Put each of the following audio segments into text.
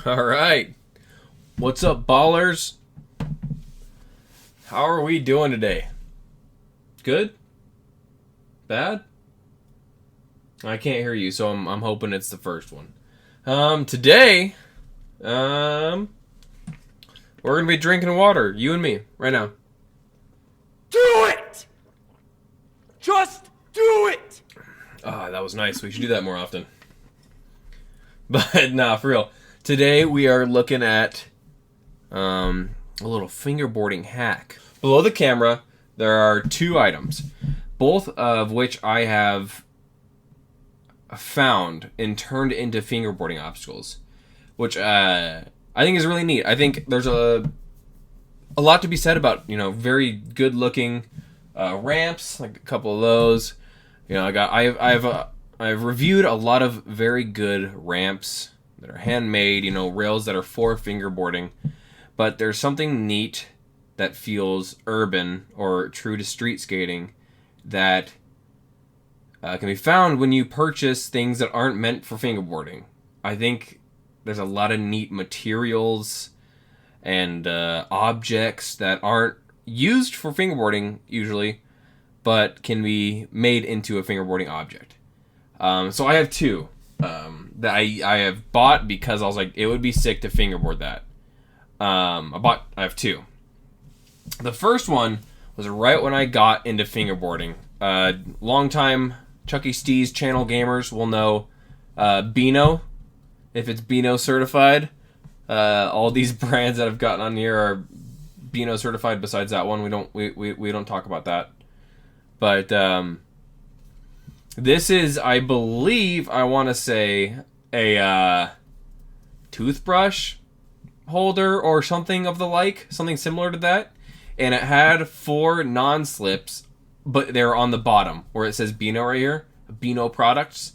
All right. What's up, ballers? How are we doing today? Good? Bad? I can't hear you, so I'm hoping it's the first one. Today, we're gonna be drinking water, you and me, right now. Do it! Just do it! Ah, that was nice. We should do that more often. But nah, for real. Today we are looking at a little fingerboarding hack. Below the camera, there are two items, both of which I have found and turned into fingerboarding obstacles, which I think is really neat. I think there's a lot to be said about, very good looking ramps, like a couple of those. I've reviewed a lot of very good ramps that are handmade, rails that are for fingerboarding, but there's something neat that feels urban or true to street skating that can be found when you purchase things that aren't meant for fingerboarding. I think there's a lot of neat materials and objects that aren't used for fingerboarding usually, but can be made into a fingerboarding object. So I have two that I have bought because I was like, it would be sick to fingerboard that. I have two. The first one was right when I got into fingerboarding. Longtime Chucky Steez channel gamers will know Beano, if it's Beano certified. All these brands that I've gotten on here are Beano certified. Besides that one, we don't talk about that. But this is, I believe, I want to say a toothbrush holder or something of the like, something similar to that. And it had 4 non-slips, but they're on the bottom where it says Beano right here, Beano products.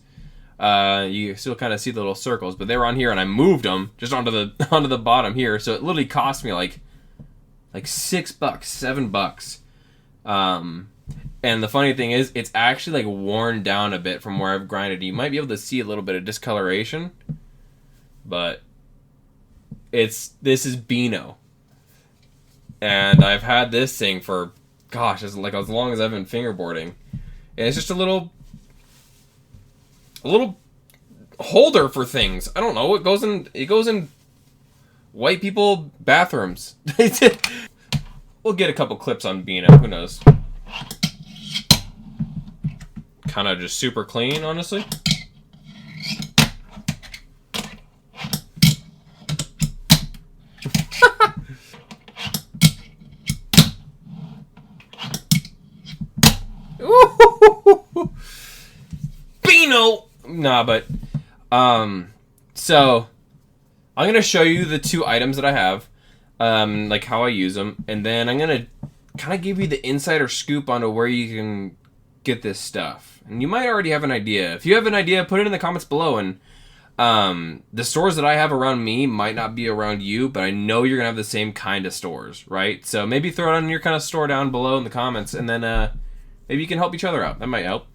You still kind of see the little circles, but they were on here, and I moved them just onto the bottom here. So it literally cost me like $6, $7. And the funny thing is, it's actually like worn down a bit from where I've grinded. You might be able to see a little bit of discoloration, but this is Beano. And I've had this thing for, as long as I've been fingerboarding. And it's just a little holder for things. I don't know. It goes in white people bathrooms. We'll get a couple clips on Beano. Who knows? Kind of just super clean, honestly. Beano! Nah, but, so, I'm going to show you the two items that I have, like how I use them, and then I'm going to kind of give you the insider scoop onto where you can get this stuff. And you might already have an idea. If you have an idea, put it in the comments below, and the stores that I have around me might not be around you, but I know you're going to have the same kind of stores, right? So maybe throw it on your kind of store down below in the comments, and then maybe you can help each other out. That might help.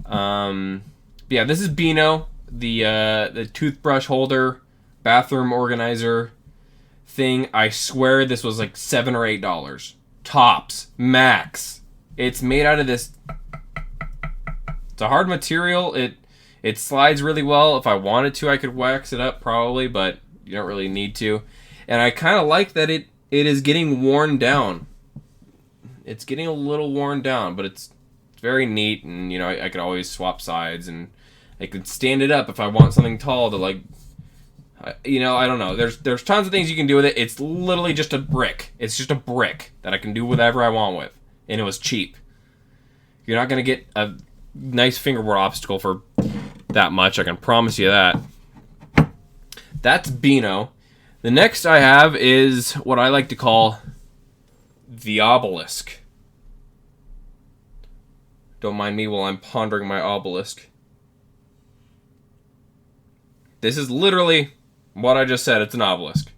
Yeah, this is Beano, the toothbrush holder, bathroom organizer thing. I swear this was like $7 or $8. Tops. Max. It's made out of this. It's a hard material. It slides really well. If I wanted to, I could wax it up probably, but you don't really need to. And I kind of like that it is getting worn down. It's getting a little worn down, but it's very neat, and I could always swap sides, and I could stand it up if I want something tall to I don't know. There's tons of things you can do with it. It's literally just a brick. It's just a brick that I can do whatever I want with, and it was cheap. You're not gonna get a nice fingerboard obstacle for that much. I can promise you that. That's Beano. The next I have is what I like to call the obelisk. Don't mind me while I'm pondering my obelisk. This is literally what I just said. It's an obelisk.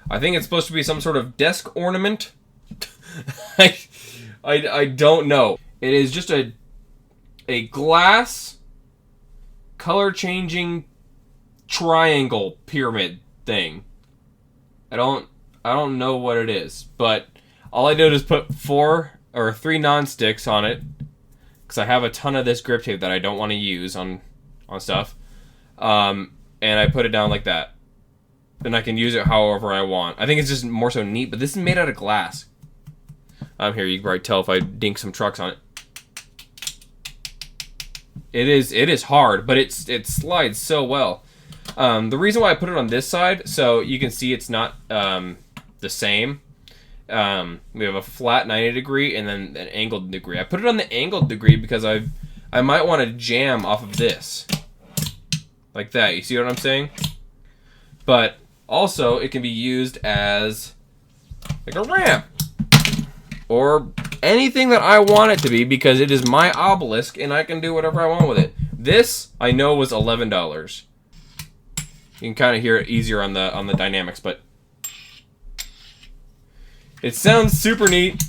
I think it's supposed to be some sort of desk ornament. I don't know. It is just a glass color changing triangle pyramid thing. I don't know what it is, but all I did is put 4 or 3 non-sticks on it, because I have a ton of this grip tape that I don't want to use on stuff. And I put it down like that. And I can use it however I want. I think it's just more so neat, but this is made out of glass. Here, you can probably tell if I dink some trucks on it. It is hard, but it slides so well. The reason why I put it on this side, so you can see it's not the same. We have a flat 90 degree and then an angled degree. I put it on the angled degree because I might want to jam off of this. Like that. You see what I'm saying? But also, it can be used as like a ramp. Or anything that I want it to be, because it is my obelisk and I can do whatever I want with it. This, I know, was $11. You can kind of hear it easier on the dynamics, but it sounds super neat.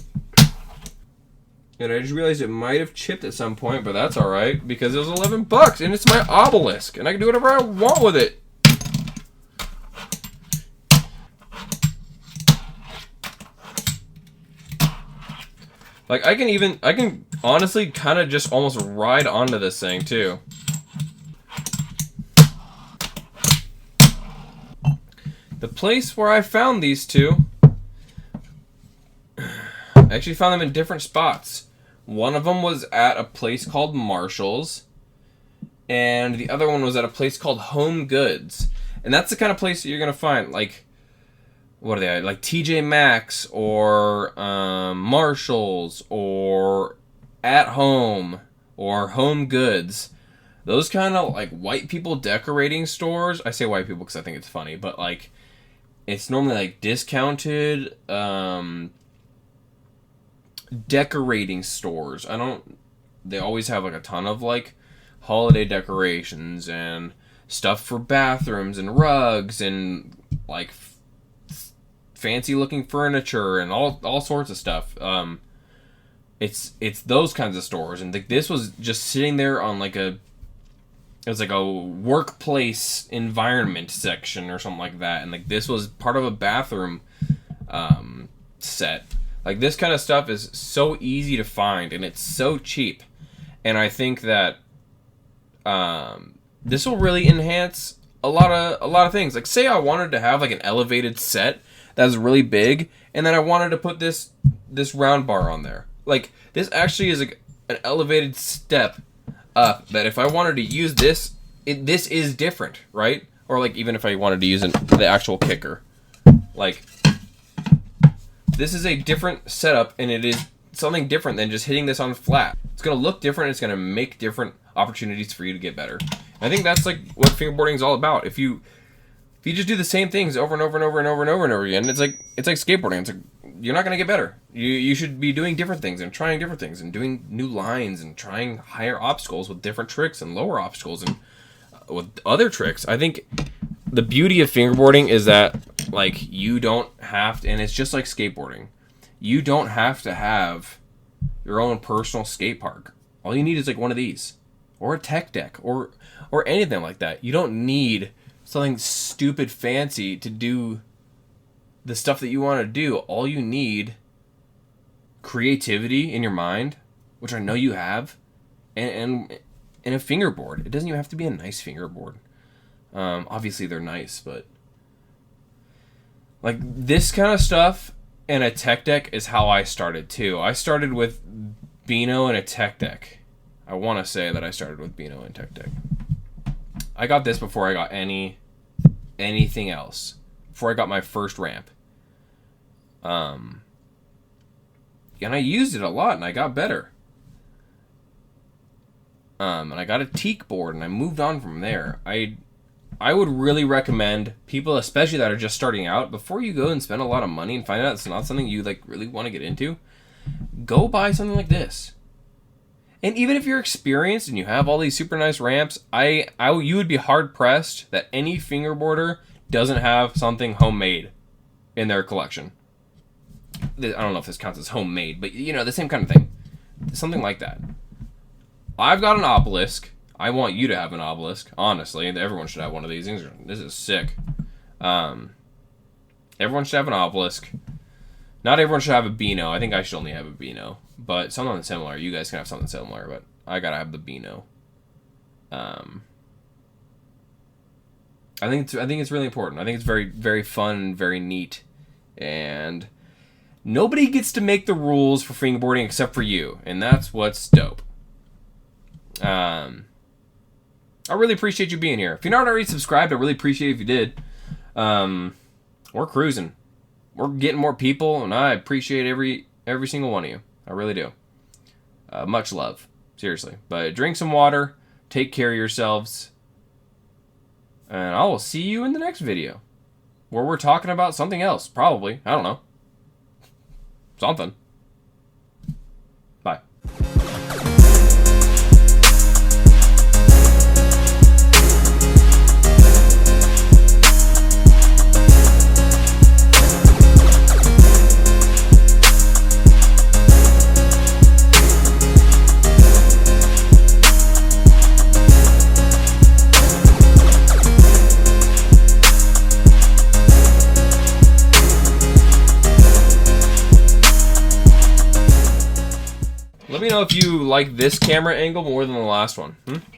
And I just realized it might have chipped at some point, but that's alright, because it was $11 and it's my obelisk and I can do whatever I want with it. Like, I can honestly kind of just almost ride onto this thing, too. The place where I found these two, I actually found them in different spots. One of them was at a place called Marshall's, and the other one was at a place called Home Goods. And that's the kind of place that you're going to find, like, what are they, like TJ Maxx or Marshall's or At Home or Home Goods. Those kind of like white people decorating stores. I say white people because I think it's funny, but like it's normally like discounted decorating stores. They always have like a ton of like holiday decorations and stuff for bathrooms and rugs and like fancy looking furniture and all sorts of stuff. It's those kinds of stores, and this was just sitting there on like it was like a workplace environment section or something like that, and like this was part of a bathroom set. Like this kind of stuff is so easy to find and it's so cheap, and I think that this will really enhance a lot of things. Like say I wanted to have like an elevated set that was really big, and then I wanted to put this round bar on there. Like, this actually is like an elevated step up, that if I wanted to use this, this is different, right? Or like, even if I wanted to use the actual kicker. Like, this is a different setup, and it is something different than just hitting this on flat. It's going to look different, it's going to make different opportunities for you to get better. I think that's like what fingerboarding is all about. If you just do the same things over and over and over and over and over and over again, it's like skateboarding. It's like you're not gonna get better. You should be doing different things and trying different things and doing new lines and trying higher obstacles with different tricks and lower obstacles and with other tricks. I think the beauty of fingerboarding is that like you don't have to, and it's just like skateboarding. You don't have to have your own personal skate park. All you need is like one of these, or a tech deck, or anything like that. You don't need something stupid fancy to do the stuff that you want to do. All you need, creativity in your mind, which I know you have, and a fingerboard. It doesn't even have to be a nice fingerboard. Obviously they're nice, but like this kind of stuff and a tech deck is how I started too. I started with Beano and a tech deck. I want to say that I started with Beano and tech deck. I got this before I got anything else. Before I got my first ramp. And I used it a lot and I got better. And I got a teak board and I moved on from there. I would really recommend people, especially that are just starting out, before you go and spend a lot of money and find out it's not something you like really want to get into, go buy something like this. And even if you're experienced and you have all these super nice ramps, you would be hard pressed that any fingerboarder doesn't have something homemade in their collection. I don't know if this counts as homemade, but you know, the same kind of thing. Something like that. I've got an obelisk. I want you to have an obelisk. Honestly, everyone should have one of these things. This is sick. Everyone should have an obelisk. Not everyone should have a Beano. I think I should only have a Beano. But something similar. You guys can have something similar, but I gotta have the Beano. I think it's really important. I think it's very, very fun, very neat, and nobody gets to make the rules for fingerboarding except for you, and that's what's dope. I really appreciate you being here. If you're not already subscribed, I really appreciate it if you did. We're cruising. We're getting more people, and I appreciate every single one of you. I really do. Much love, seriously. But drink some water, take care of yourselves, and I will see you in the next video, where we're talking about something else, probably. I don't know. Something. Bye. Let me know if you like this camera angle more than the last one.